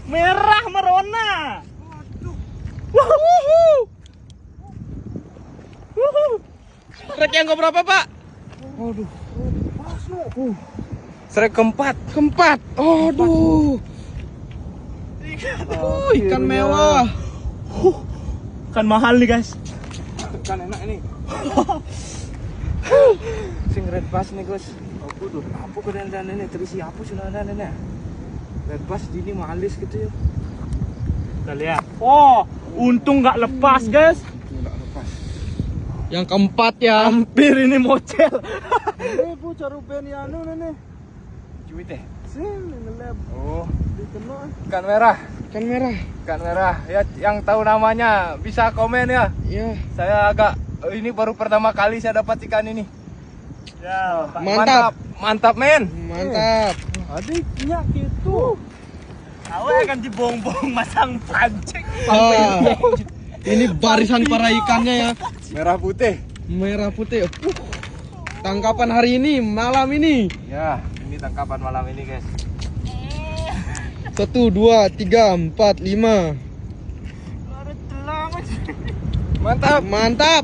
Merah merona. Strike yang keberapa, Pak? Waduh. Strike keempat. Aduh. Ikan mewah. Kan mahal nih, guys. Ikan enak ini. Sing red bass nih, guys. Apa kedan ini terisi apa sudah ada nenek. Red bass ini malis gitu ya. Kita lihat. Oh, untung nggak lepas, guys. Enggak lepas. Yang keempat ya. Hampir ini mocel. Ini bu carupen ya anu nenek. Cuit teh. Sini ngelap. Oh, Dikena. ikan merah. Ikan merah. Ikan merah. Ya, yang tahu namanya bisa komen ya. Ya. Saya agak ini baru pertama kali saya dapat ikan ini. Ya, Pak. Mantap. Mantap, men. Mantap. Adiknya gitu. Aku akan dibong-bong masang pancing. Ah, ini barisan para ikannya ya. Merah putih. Merah putih. Tangkapan hari ini, malam ini. Ya, ini tangkapan malam ini, guys. 1, 2, 3, 4, 5. Mantap. Mantap.